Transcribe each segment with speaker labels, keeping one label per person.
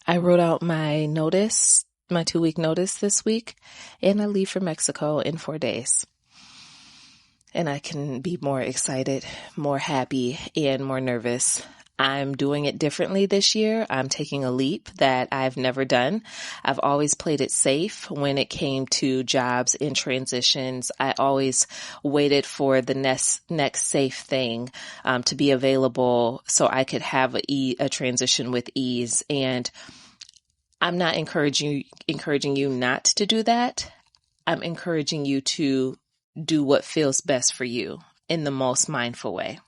Speaker 1: I wrote out my notice, my 2-week notice this week, and I leave for Mexico in 4 days. And I can be more excited, more happy, and more nervous. I'm doing it differently this year. I'm taking a leap that I've never done. I've always played it safe when it came to jobs and transitions. I always waited for the next safe thing to be available so I could have a transition with ease. And I'm not encouraging you not to do that. I'm encouraging you to do what feels best for you in the most mindful way.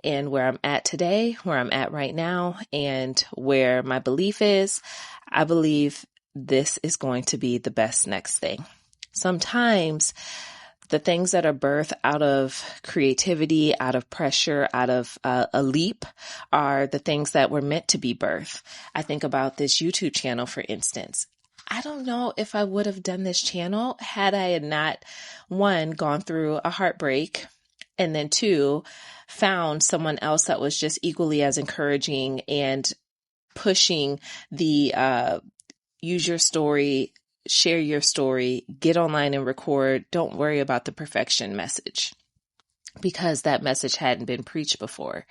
Speaker 1: And where I'm at today, where I'm at right now, and where my belief is, I believe this is going to be the best next thing. Sometimes the things that are birthed out of creativity, out of pressure, out of a leap are the things that were meant to be birthed. I think about this YouTube channel, for instance. I don't know if I would have done this channel had I had not, one, gone through a heartbreak, and then two, found someone else that was just equally as encouraging and pushing the use your story, share your story, get online and record, don't worry about the perfection message, because that message hadn't been preached before.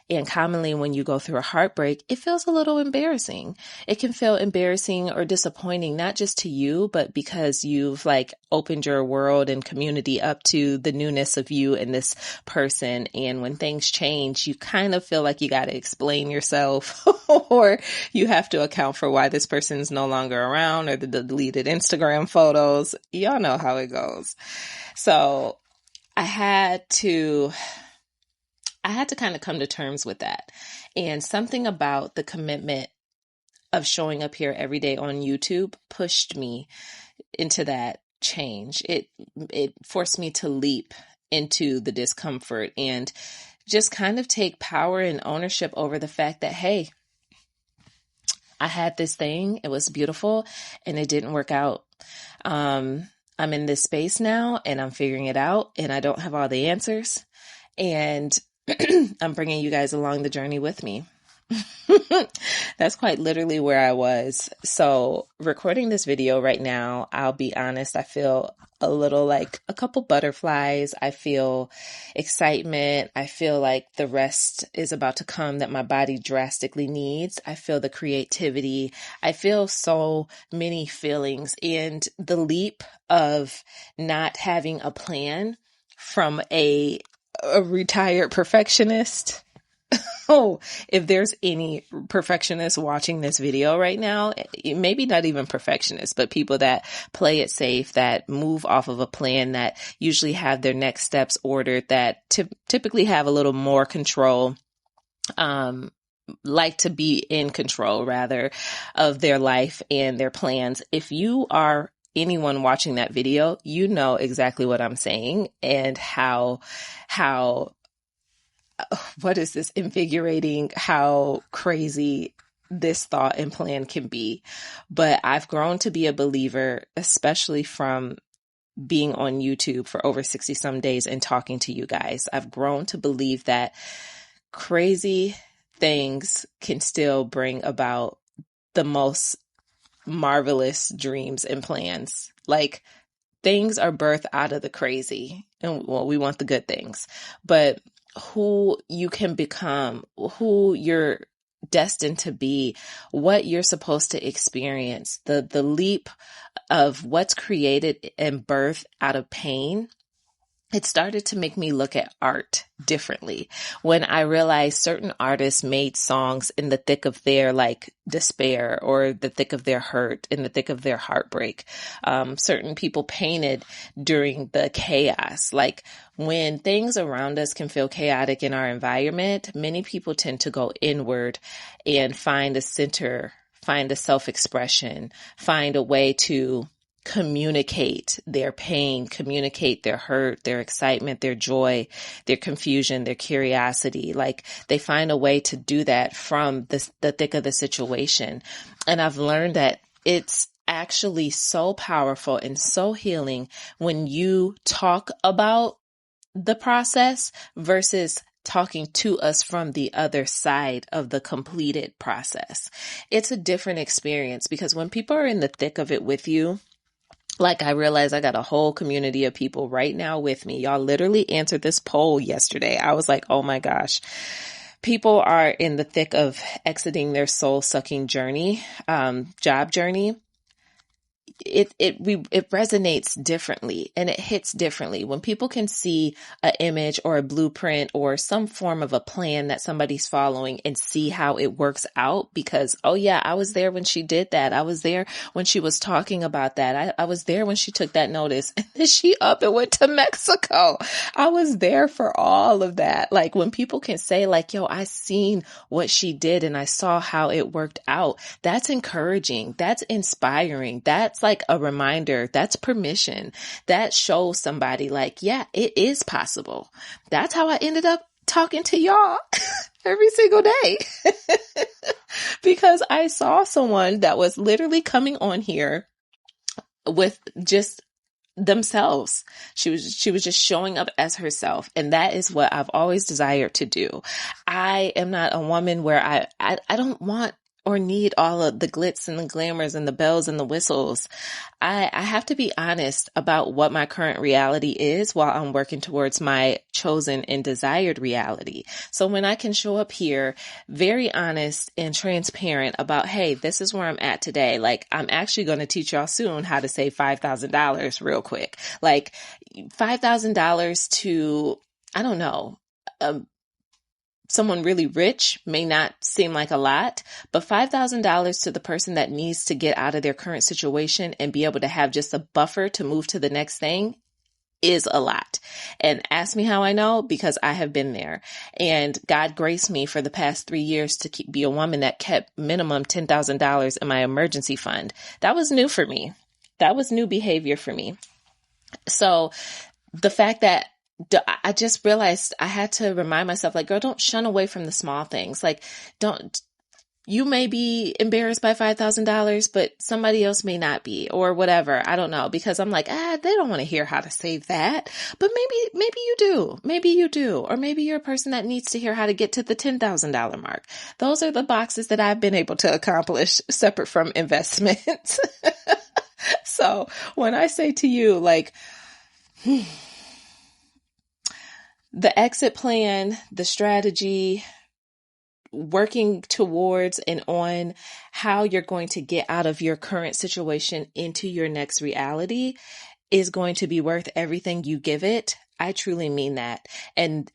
Speaker 1: And commonly when you go through a heartbreak, it feels a little embarrassing. It can feel embarrassing or disappointing, not just to you, but because you've opened your world and community up to the newness of you and this person. And when things change, you kind of feel like you got to explain yourself or you have to account for why this person's no longer around or the deleted Instagram photos. Y'all know how it goes. So I had to kind of come to terms with that. And something about the commitment of showing up here every day on YouTube pushed me into that change. It forced me to leap into the discomfort and just kind of take power and ownership over the fact that, hey, I had this thing, it was beautiful, and it didn't work out. I'm in this space now and I'm figuring it out and I don't have all the answers, and I'm bringing you guys along the journey with me. That's quite literally where I was. So recording this video right now, I'll be honest, I feel a little like a couple butterflies. I feel excitement. I feel like the rest is about to come that my body drastically needs. I feel the creativity. I feel so many feelings, and the leap of not having a plan from a retired perfectionist. Oh, if there's any perfectionists watching this video right now, maybe not even perfectionists, but people that play it safe, that move off of a plan, that usually have their next steps ordered, that typically have a little more control, like to be in control rather of their life and their plans. If you are anyone watching that video, you know exactly what I'm saying and how what is this invigorating, how crazy this thought and plan can be. But I've grown to be a believer, especially from being on YouTube for over 60 some days and talking to you guys. I've grown to believe that crazy things can still bring about the most marvelous dreams and plans. Like, things are birthed out of the crazy, and well, we want the good things, but who you can become, who you're destined to be, what you're supposed to experience, the leap of what's created and birthed out of pain. It started to make me look at art differently when I realized certain artists made songs in the thick of their despair or the thick of their hurt, in the thick of their heartbreak. Certain people painted during the chaos. Like, when things around us can feel chaotic in our environment, many people tend to go inward and find a center, find a self-expression, find a way to communicate their pain, communicate their hurt, their excitement, their joy, their confusion, their curiosity. Like, they find a way to do that from the thick of the situation. And I've learned that it's actually so powerful and so healing when you talk about the process versus talking to us from the other side of the completed process. It's a different experience because when people are in the thick of it with you, like I realized I got a whole community of people right now with me. Y'all literally answered this poll yesterday. I was like, oh my gosh. People are in the thick of exiting their soul sucking journey, job journey. It resonates differently and it hits differently when people can see an image or a blueprint or some form of a plan that somebody's following and see how it works out because, oh yeah, I was there when she did that. I was there when she was talking about that. I was there when she took that notice and then she up and went to Mexico. I was there for all of that. Like when people can say like, yo, I seen what she did and I saw how it worked out. That's encouraging. That's inspiring. That's like a reminder. That's permission. That shows somebody like, yeah, it is possible. That's how I ended up talking to y'all every single day because I saw someone that was literally coming on here with just themselves. She was just showing up as herself. And that is what I've always desired to do. I am not a woman where I don't want or need all of the glitz and the glamours and the bells and the whistles. I have to be honest about what my current reality is while I'm working towards my chosen and desired reality. So when I can show up here, very honest and transparent about, hey, this is where I'm at today. Like, I'm actually going to teach y'all soon how to save $5,000 real quick. Like $5,000 to, I don't know, someone really rich may not seem like a lot, but $5,000 to the person that needs to get out of their current situation and be able to have just a buffer to move to the next thing is a lot. And ask me how I know, because I have been there. And God graced me for the past 3 years to be a woman that kept minimum $10,000 in my emergency fund. That was new for me. That was new behavior for me. So the fact that I just realized I had to remind myself, like, girl, don't shun away from the small things. Like, you may be embarrassed by $5,000, but somebody else may not be, or whatever. I don't know, because I'm like, they don't want to hear how to save that. But maybe you do. Or maybe you're a person that needs to hear how to get to the $10,000 mark. Those are the boxes that I've been able to accomplish separate from investments. So when I say to you, like, the exit plan, the strategy, working towards and on how you're going to get out of your current situation into your next reality is going to be worth everything you give it. I truly mean that. And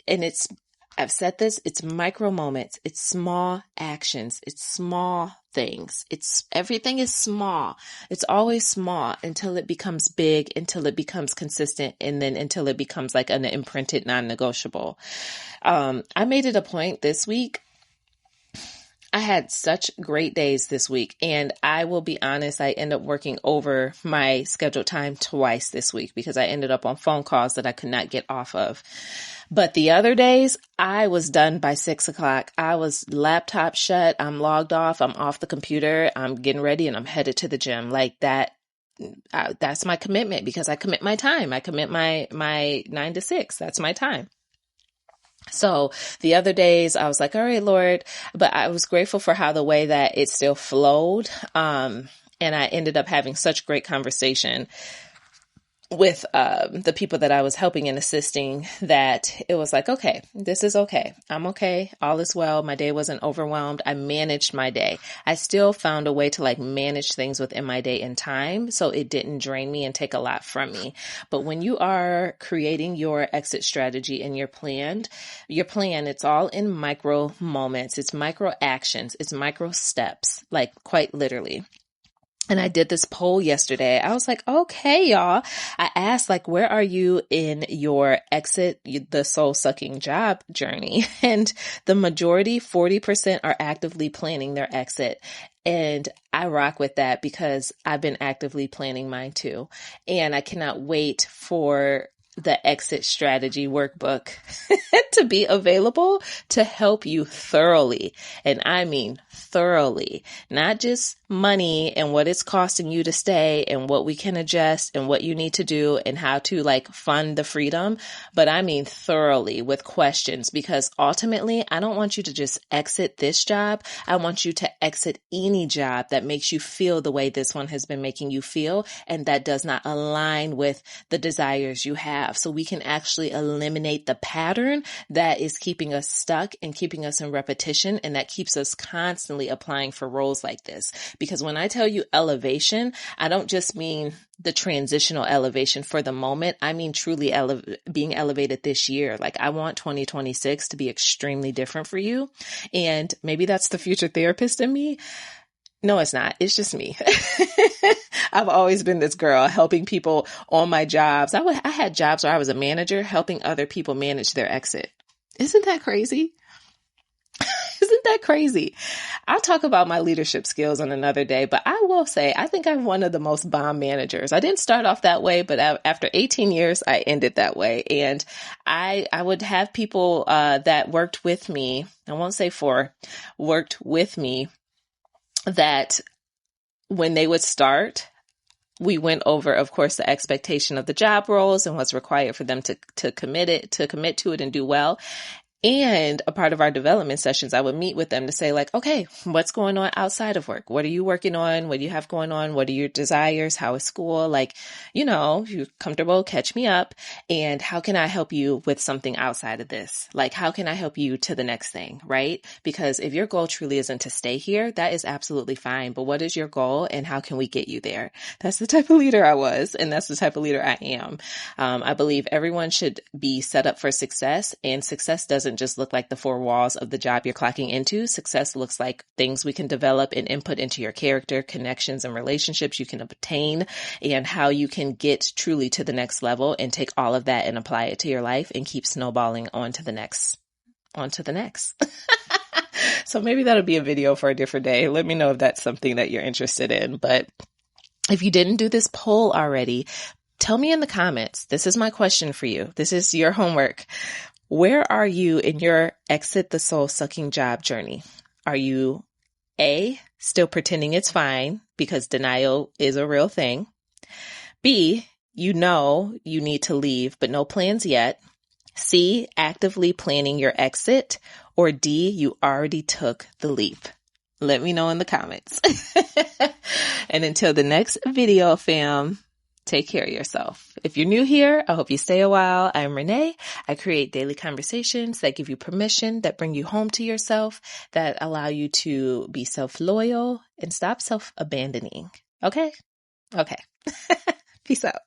Speaker 1: I've said this, it's micro moments, it's small actions, it's small things. Everything is small. It's always small until it becomes big, until it becomes consistent, and then until it becomes like an imprinted non-negotiable. I made it a point this week. I had such great days this week, and I will be honest, I ended up working over my scheduled time twice this week because I ended up on phone calls that I could not get off of. But the other days, I was done by 6:00. I was laptop shut. I'm logged off. I'm off the computer. I'm getting ready and I'm headed to the gym. Like that. That's my commitment because I commit my time. I commit my 9 to 6. That's my time. So the other days I was like, all right, Lord, but I was grateful for how the way that it still flowed. And I ended up having such great conversation with the people that I was helping and assisting that it was like, okay, this is okay. I'm okay. All is well. My day wasn't overwhelmed. I managed my day. I still found a way to like manage things within my day and time so it didn't drain me and take a lot from me. But when you are creating your exit strategy and your plan, it's all in micro moments. It's micro actions. It's micro steps, like quite literally. And I did this poll yesterday. I was like, okay, y'all. I asked, like, where are you in your exit, the soul sucking job journey? And the majority, 40%, are actively planning their exit. And I rock with that because I've been actively planning mine too. And I cannot wait for the exit strategy workbook to be available to help you thoroughly. And I mean thoroughly, not just money and what it's costing you to stay and what we can adjust and what you need to do and how to like fund the freedom. But I mean thoroughly with questions, because ultimately I don't want you to just exit this job. I want you to exit any job that makes you feel the way this one has been making you feel and that does not align with the desires you have. So we can actually eliminate the pattern that is keeping us stuck and keeping us in repetition, and that keeps us constantly applying for roles like this. Because when I tell you elevation, I don't just mean the transitional elevation for the moment. I mean truly being elevated this year. Like I want 2026 to be extremely different for you. And maybe that's the future therapist in me. No, it's not. It's just me. I've always been this girl helping people on my jobs. I had jobs where I was a manager helping other people manage their exit. Isn't that crazy? Isn't that crazy? I'll talk about my leadership skills on another day, but I will say, I think I'm one of the most bomb managers. I didn't start off that way, but after 18 years, I ended that way. And I would have people that worked with me, I won't say worked with me, that when they would start, we went over, of course, the expectation of the job roles and what's required for them to commit to it and do well. And a part of our development sessions, I would meet with them to say like, okay, what's going on outside of work? What are you working on? What do you have going on? What are your desires? How is school? Like, if you're comfortable, catch me up. And how can I help you with something outside of this? Like, how can I help you to the next thing? Right? Because if your goal truly isn't to stay here, that is absolutely fine. But what is your goal and how can we get you there? That's the type of leader I was. And that's the type of leader I am. I believe everyone should be set up for success, and success doesn't just look like the four walls of the job you're clocking into. Success looks like things we can develop and input into your character, connections and relationships you can obtain, and how you can get truly to the next level and take all of that and apply it to your life and keep snowballing on to the next. So maybe that'll be a video for a different day. Let me know if that's something that you're interested in. But if you didn't do this poll already, tell me in the comments. This is my question for you. This is your homework. Where are you in your exit the soul sucking job journey? Are you A, still pretending it's fine because denial is a real thing? B, you know you need to leave, but no plans yet? C, actively planning your exit? Or D, you already took the leap? Let me know in the comments. And until the next video, fam, take care of yourself. If you're new here, I hope you stay a while. I'm Renee. I create daily conversations that give you permission, that bring you home to yourself, that allow you to be self-loyal and stop self-abandoning. Okay? Okay. Peace out.